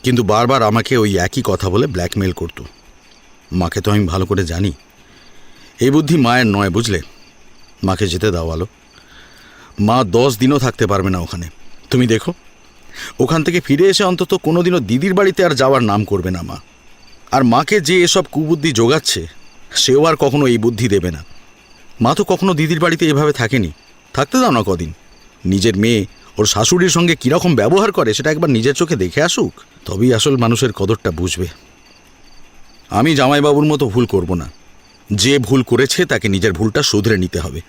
Speaker 1: কিন্তু বারবার আমাকে ওই একই কথা বলে ব্ল্যাকমেল করত। মাকে তো আমি ভালো করে জানি, এই বুদ্ধি মায়ের নয়, বুঝলে? মাকে যেতে দাও আলো। মা 10 দিনও থাকতে পারবে না ওখানে। তুমি দেখো, ওখান থেকে ফিরে এসে অন্তত কোনোদিনও দিদির বাড়িতে আর যাওয়ার নাম করবে না মা। আর মাকে যে এসব কুবুদ্ধি জোগাচ্ছে, সেও আর কখনো এই বুদ্ধি দেবে না। মা তো কখনো দিদির বাড়িতে এভাবে থাকেনি। থাকতে দাও না কদিন। নিজের মেয়ে ওর শাশুড়ির সঙ্গে কীরকম ব্যবহার করে সেটা একবার নিজের চোখে দেখে আসুক, তবেই আসল মানুষের কদরটা বুঝবে। আমি জামাইবাবুর মতো ভুল করব না। যে ভুল করেছে তাকে নিজের ভুলটা শুধরে নিতে হবে।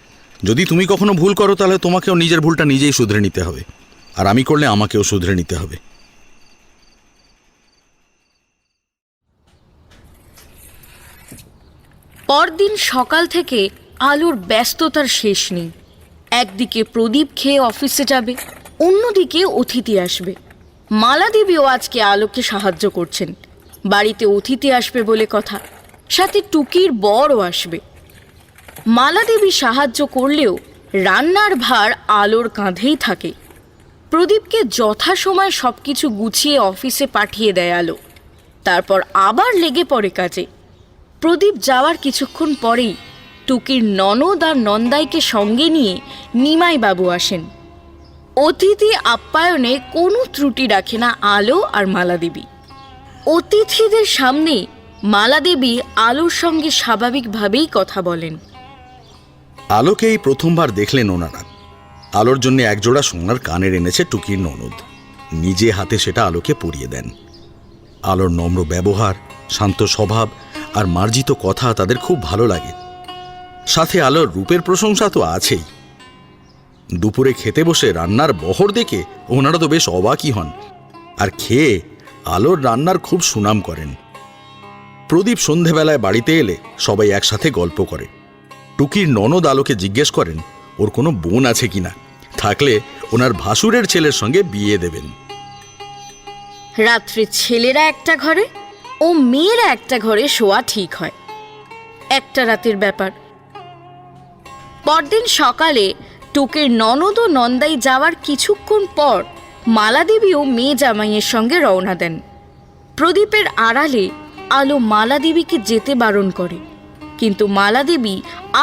Speaker 1: যদি তুমি কখনো ভুল করো তাহলে তোমাকেও নিজের ভুলটা নিজেই শুধরে নিতে হবে, আর আমি করলে আমাকেও শুধরে নিতে হবে।
Speaker 2: পরদিন সকাল থেকে আলোর ব্যস্ততার শেষ নেই। একদিকে প্রদীপ খেয়ে অফিসে যাবে, অন্যদিকে অতিথি আসবে। মালাদেবীও আজকে আলোকে সাহায্য করছেন। বাড়িতে অতিথি আসবে বলে কথা, সাথে টুকির বরও আসবে। মালাদেবী সাহায্য করলেও রান্নার ভার আলোর কাঁধেই থাকে। প্রদীপকে যথাসময়ে সবকিছু গুছিয়ে অফিসে পাঠিয়ে দেয় আলো। তারপর আবার লেগে পড়ে কাজে। প্রদীপ যাওয়ার কিছুক্ষণ পরেই টুকির ননদ আর নন্দাইকে সঙ্গে নিয়ে নিমাইবাবু আসেন। অতিথি আপ্যায়নে কোনো ত্রুটি রাখে না আলো আর মালাদেবী। অতিথিদের সামনে মালাদেবী আলোর সঙ্গে স্বাভাবিকভাবেই কথা বলেন।
Speaker 1: আলোকে এই প্রথমবার দেখলেন ওনারা। আলোর জন্য একজোড়া সোনার কানের এনেছে টুকির ননদ। নিজে হাতে সেটা আলোকে পরিয়ে দেন। আলোর নম্র ব্যবহার, শান্ত স্বভাব আর মার্জিত কথা তাদের খুব ভালো লাগে। সাথে আলোর রূপের প্রশংসা তো আছেই। দুপুরে খেতে বসে রান্নার বহর দেখে ওনারা তো বেশ অবাকই হন, আর খেয়ে আলোর রান্নার খুব সুনাম করেন। প্রদীপ সন্ধেবেলায় বাড়িতে এলে সবাই একসাথে গল্প করে। টুকির ননদ আলোকে জিজ্ঞেস করেন ওর কোনো বোন আছে কিনা, থাকলে ওনার ভাসুরের ছেলের সঙ্গে বিয়ে দেবেন।
Speaker 2: রাত্রে ছেলেরা একটা ঘরে ও মেয়েরা একটা ঘরে শোয়া ঠিক হয়। একটা রাতের ব্যাপার। পরদিন সকালে টুকির ননদ ও নন্দাই যাওয়ার কিছুক্ষণ পর মালাদেবীও মেয়ে জামাইয়ের সঙ্গে রওনা দেন। প্রদীপের আড়ালে আলো মালাদেবীকে যেতে বারণ করে, কিন্তু মালাদেবী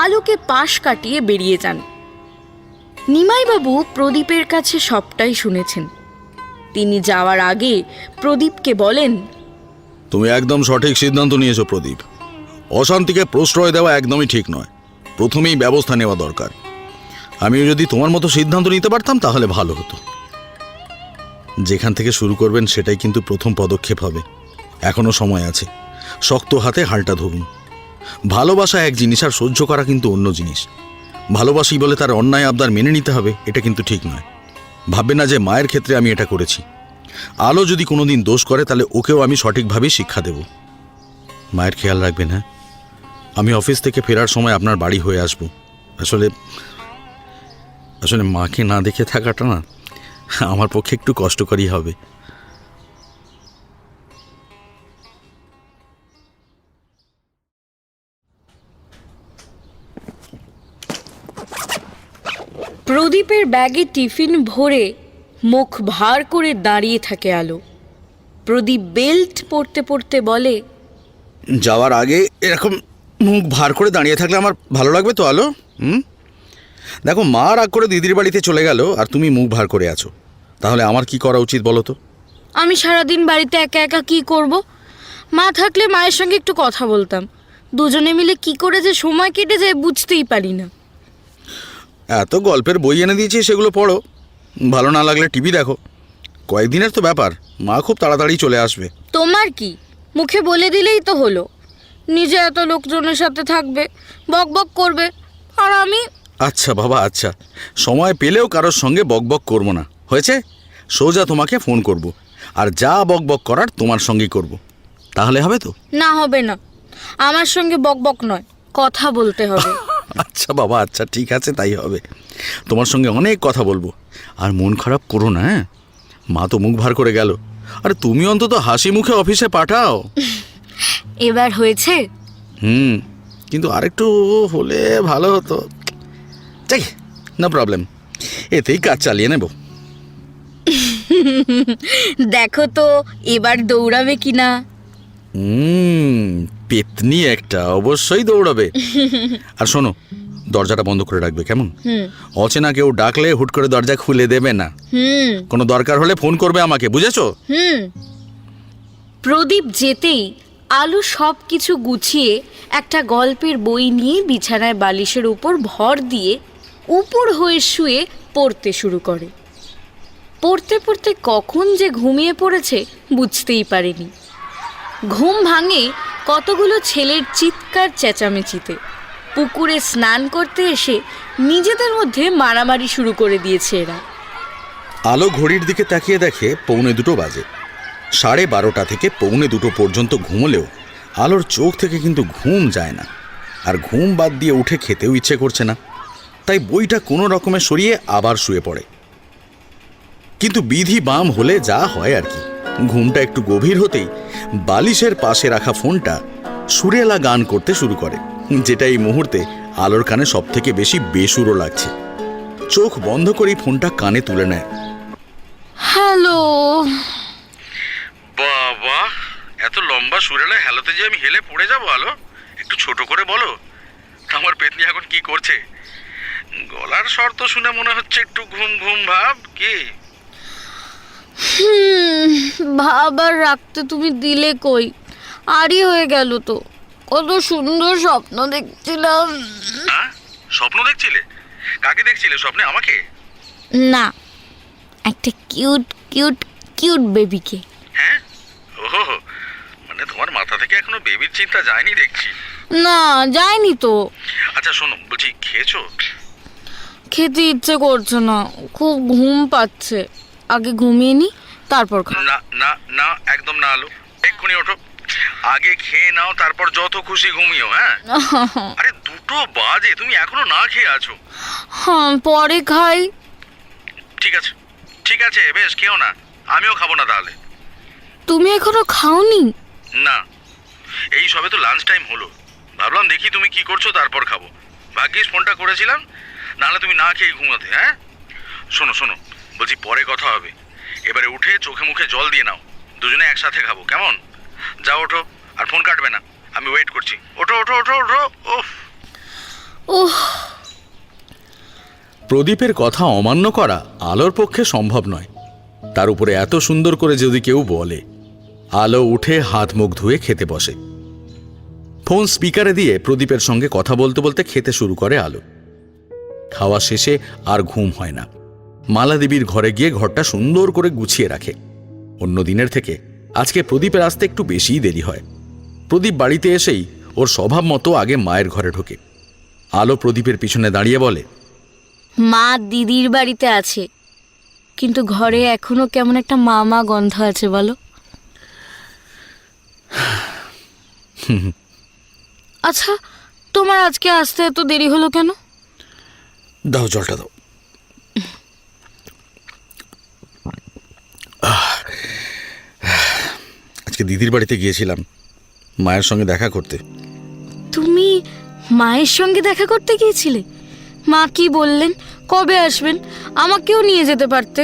Speaker 2: আলোকে পাশ কাটিয়ে বেরিয়ে যান। নিমাইবাবু প্রদীপের কাছে সবটাই শুনেছেন। তিনি যাওয়ার আগে প্রদীপকে বলেন,
Speaker 1: তুমি একদম সঠিক সিদ্ধান্ত নিয়েছো প্রদীপ। অশান্তিকে প্রশ্রয় দেওয়া একদমই ঠিক নয়। প্রথমেই ব্যবস্থা নেওয়া দরকার। আমিও যদি তোমার মতো সিদ্ধান্ত নিতে পারতাম তাহলে ভালো হতো। যেখান থেকে শুরু করবেন সেটাই কিন্তু প্রথম পদক্ষেপ হবে। এখনো সময় আছে। শক্ত হাতে হালটা ধরুন। ভালোবাসা এক জিনিস, আর সহ্য করা কিন্তু অন্য জিনিস। ভালোবাসি বলে তার অন্যায় আবদার মেনে নিতে হবে, এটা কিন্তু ঠিক নয়। ভাববে না যে মায়ের ক্ষেত্রে আমি এটা করেছি। আলো যদি কোনোদিন দোষ করে তাহলে ওকেও আমি সঠিকভাবে শিক্ষা দেব। মায়ের খেয়াল রাখবেন। হ্যাঁ, আমি অফিস থেকে ফেরার সময় আপনার বাড়ি হয়ে আসব। আসলে মাকে না দেখে থাকাটা না আমার পক্ষে একটু কষ্টকরই হবে।
Speaker 2: প্রদীপের ব্যাগে টিফিন ভরে মুখ ভার করে দাঁড়িয়ে থাকে আলো। প্রদীপ বেল্ট পরতে পরতে বলে,
Speaker 1: যাওয়ার আগে এরকম মুখ ভার করে দাঁড়িয়ে থাকলে আমার ভালো লাগবে তো আলো? দেখো, মা রাগ করে দিদির বাড়িতে চলে গেল আর তুমি মুখ ভার করে আছো। তাহলে আমার কি করা উচিত বলো তো?
Speaker 2: আমি সারাদিন বাড়িতে একা একা কি করব? মা থাকলে মায়ের সঙ্গে একটু কথা বলতাম। দুজনে মিলে কি করে যে সময় কেটে যায় বুঝতেই পারি না।
Speaker 1: এত গল্পের বই এনে দিয়েছি, সেগুলো পড়ো। ভালো না লাগলে টিভি দেখো। কয়েকদিনের তো ব্যাপার, মা খুব তাড়াতাড়ি চলে আসবে।
Speaker 2: তোমার কি, মুখে বলে দিলেই তো হলো। নিজে এত লোকজনের সাথে থাকবে, বক বক করবে, আর আমি।
Speaker 1: আচ্ছা বাবা, আচ্ছা, সময় পেলেও কারোর সঙ্গে বকবক করবো না, হয়েছে? সোজা তোমাকে ফোন করব, আর যা বকবক করার তোমার সঙ্গেই করব। তাহলে হবে তো?
Speaker 2: না, হবে না। আমার সঙ্গে বকবক নয়, কথা বলতে হবে।
Speaker 1: আচ্ছা বাবা, আচ্ছা, ঠিক আছে, তাই হবে। তোমার সঙ্গে অনেক কথা বলবো। আর মন খারাপ করো না। হ্যাঁ, মা তো মুখ ভার করে গেল, আর তুমি অন্তত হাসি মুখে অফিসে পাঠাও।
Speaker 2: এবার হয়েছে?
Speaker 1: কিন্তু আরেকটু হলে ভালো হতো। যাই, নো প্রবলেম, এতেই কাজ চালিয়ে নেব।
Speaker 2: দেখো তো এবার দৌড়াবে কিনা।
Speaker 1: পেতনি একটা, অবশ্যই দৌড়াবে। আর শোনো, দরজাটা বন্ধ করে রাখবে কেমন? অচেনা কেউ ডাকলে হুট করে দরজা খুলে দেবে না। কোনো দরকার হলে ফোন করবে আমাকে, বুঝেছো?
Speaker 2: প্রদীপ যেতেই আলু সব কিছু গুছিয়ে একটা গল্পের বই নিয়ে বিছানায় বালিশের উপর ভর দিয়ে উপর হয়ে শুয়ে পড়তে শুরু করে। পড়তে পড়তে কখন যে ঘুমিয়ে পড়েছে বুঝতেই পারেনি। ঘুম ভাঙে কতগুলো ছেলের চিৎকার চেঁচামেচিতে। পুকুরে স্নান করতে এসে নিজেদের মধ্যে মারামারি শুরু করে দিয়েছে এরা।
Speaker 1: আলো ঘড়ির দিকে তাকিয়ে দেখে 1:45 বাজে। 12:30 থেকে 1:45 পর্যন্ত ঘুমলেও আলোর চোখ থেকে কিন্তু ঘুম যায় না। আর ঘুম বাদ দিয়ে উঠে খেতেও ইচ্ছে করছে না, তাই বইটা কোনো রকমে সরিয়ে আবার শুয়ে পড়ে। কিন্তু বিধি বাম হলে যা হয় আর কি, ঘুমটা একটু গভীর হতেই বালিশের পাশে রাখা ফোনটা সুরেলা গান করতে শুরু করে, যেটা এই মুহূর্তে আলোর কানে সব থেকে বেশি বেসুরো লাগছে। চোখ বন্ধ করেই ফোনটা কানে তুলে নেয়।
Speaker 2: হ্যালো।
Speaker 1: বাবা, এত লম্বা সুরেলা হ্যালোতে যে আমি হেলে পড়ে যাবো। আলো, একটু ছোট করে বলো। আমার পেতনি এখন কি করছে? গলার স্বর তো শুনে মনে হচ্ছে একটু ঘুম ঘুম ভাব। কি
Speaker 2: ভাবার রাখতে তুমি দিলে কই? আরই হয়ে গেল তো। কত সুন্দর স্বপ্ন দেখছিলাম।
Speaker 1: স্বপ্ন দেখছিলে? কাকে দেখছিলে স্বপ্নে? আমাকে?
Speaker 2: না, একটা কিউট কিউট কিউট বেবিকে।
Speaker 1: হ্যাঁ? ওহো, মানে তোমার মাথা থেকে এখনো বেবির চিন্তা যায়নি দেখছি।
Speaker 2: না, যায়নি তো।
Speaker 1: আচ্ছা শোনো, বলছি খেয়েছো?
Speaker 2: খেতে ইচ্ছে করছে না, খুব ঘুম পাচ্ছে। আগে ঘুমিয়ে নি, তারপর খাও।
Speaker 1: না না না, একদম না আলো, এক্ষুনি ওঠো। আগে খেয়ে নাও, তারপর যত খুশি ঘুমিও। হ্যাঁ? আরে 2 বাজে, তুমি এখনো না খেয়ে আছো।
Speaker 2: হ্যাঁ, পরে খাই।
Speaker 1: ঠিক আছে ঠিক আছে, বেশ, খেও না, আমিও খাবো না তাহলে।
Speaker 2: তুমি এখনো খাওনি?
Speaker 1: না, এই সবে তো লাঞ্চ টাইম হলো, ভাবলাম দেখি তুমি কি করছো, তারপর খাবো। ভাগ্যিস ফোনটা করেছিলাম, নাহলে তুমি না খেয়ে ঘুমাতে। হ্যাঁ শোনো শোনো, বলছি পরে কথা হবে। এবারে উঠে চোখে মুখে জল দিয়ে নাও, দুজনে একসাথে খাবো, কেমন? যাও ওঠো, আর ফোন কাটবে না, আমি ওয়েট করছি। ওঠো ওঠো ওঠো ওঠো।
Speaker 2: ওহ।
Speaker 1: প্রদীপের কথা অমান্য করা আলোর পক্ষে সম্ভব নয়, তার উপরে এত সুন্দর করে যদি কেউ বলে। আলো উঠে হাত মুখ ধুয়ে খেতে বসে। ফোন স্পিকারে দিয়ে প্রদীপের সঙ্গে কথা বলতে বলতে খেতে শুরু করে আলো। খাওয়া শেষে আর ঘুম হয় না। মালাদেবীর ঘরে গিয়ে ঘরটা সুন্দর করে গুছিয়ে রাখে। অন্য দিনের থেকে আজকে প্রদীপের আসতে একটু বেশিই দেরি হয়। প্রদীপ বাড়িতে এসেই ওর স্বভাব মতো আগে মায়ের ঘরে ঢোকে। আলো প্রদীপের পিছনে দাঁড়িয়ে বলে,
Speaker 2: মা দিদির বাড়িতে আছে, কিন্তু ঘরে এখনো কেমন একটা মামা গন্ধ আছে বলো। আচ্ছা, তোমার আজকে আসতে এত দেরি হলো কেন?
Speaker 1: দাও জলটা দাও। আজকে দিদির বাড়িতে গিয়েছিলাম মায়ের সঙ্গে দেখা করতে।
Speaker 2: তুমি মায়ের সঙ্গে দেখা করতে গিয়েছিলে? মা কি বললেন? কবে আসবেন? আমাকেও নিয়ে যেতে পারতে।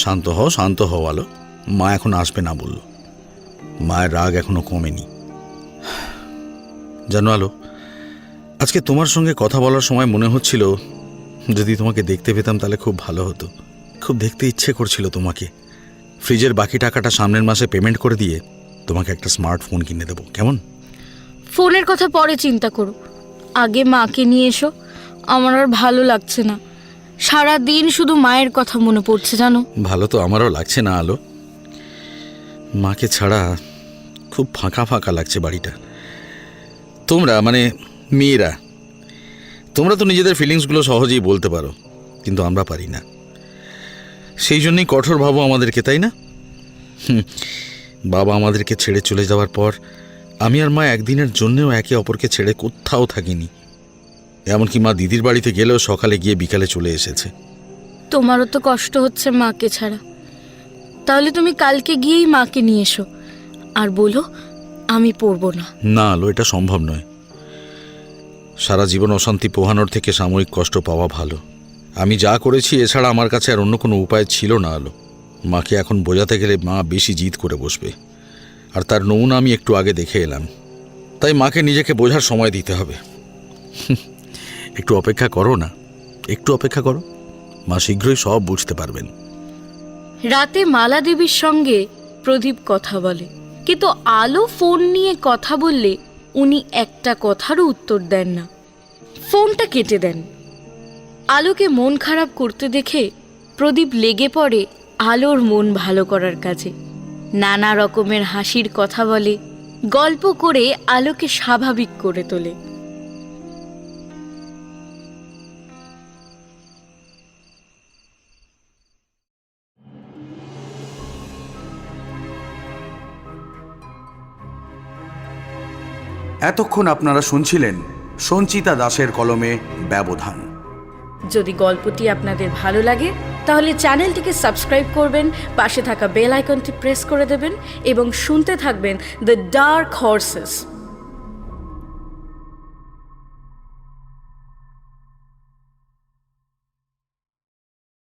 Speaker 1: শান্ত হও আলো, মা এখন আসবে না বলল। মায়ের রাগ এখনো কমেনি। জানো আলো, আজকে তোমার সঙ্গে কথা বলার সময় মনে হচ্ছিল যদি তোমাকে দেখতে পেতাম তাহলে খুব ভালো হতো। খুব দেখতে ইচ্ছে করছিল তোমাকে। ফ্রিজের বাকি টাকাটা সামনের মাসে পেমেন্ট করে দিয়ে তোমাকে একটা স্মার্টফোন কিনে দেবো, কেমন?
Speaker 2: ফোনের কথা পরে চিন্তা করো, আগে মাকে নিয়ে এসো। আমার আর ভালো লাগছে না, সারা দিন শুধু মায়ের কথা মনে পড়ছে জানো।
Speaker 1: ভালো তো আমারও লাগছে না আলো, মাকে ছাড়া খুব ফাঁকা ফাঁকা লাগছে বাড়িটা। তোমরা মানে মেয়েরা, তোমরা তো নিজেদের ফিলিংসগুলো সহজেই বলতে পারো, কিন্তু আমরা পারি না। সেই জন্যই কঠোর ভাবো আমাদেরকে, তাই না? বাবা আমাদেরকে ছেড়ে চলে যাওয়ার পর আমি আর মা একদিনের জন্যেও একে অপরকে ছেড়ে কোথাও থাকিনি। এমনকি মা দিদির বাড়িতে গেলেও সকালে গিয়ে বিকালে চলে এসেছে।
Speaker 2: তোমারও তো কষ্ট হচ্ছে মাকে ছাড়া, তাহলে তুমি কালকে গিয়েই মাকে নিয়ে এসো আর বলো আমি পড়বো না।
Speaker 1: না আলো, এটা সম্ভব নয়। সারা জীবন অশান্তি পোহানোর থেকে সাময়িক কষ্ট পাওয়া ভালো। আমি যা করেছি এছাড়া আমার কাছে আর অন্য কোনো উপায় ছিল না আলো। মাকে এখন বোঝাতে গেলে মা বেশি জিদ করে বসবে, আর তার নমুনা আমি একটু আগে দেখে এলাম। তাই মাকে নিজেকে বোঝার সময় দিতে হবে। একটু অপেক্ষা করো না, একটু অপেক্ষা করো, মা শীঘ্রই সব বুঝতে পারবেন।
Speaker 2: রাতে মালা দেবীর সঙ্গে প্রদীপ কথা বলে, কিন্তু আলো ফোন নিয়ে কথা বললে উনি একটা কথারও উত্তর দেন না, ফোনটা কেটে দেন। আলোকে মন খারাপ করতে দেখে প্রদীপ লেগে পড়ে আলোর মন ভালো করার কাজে। নানা রকমের হাসির কথা বলে, গল্প করে আলোকে স্বাভাবিক করে তোলে।
Speaker 1: এতক্ষণ আপনারা শুনছিলেন সঞ্চিতা দাসের কলমে ব্যবধান।
Speaker 2: যদি গল্পটি আপনাদের ভালো লাগে তাহলে চ্যানেলটিকে সাবস্ক্রাইব করবেন, পাশে থাকা বেল আইকনটি প্রেস করে দেবেন এবং শুনতে থাকবেন দ্য ডার্ক হর্সেস।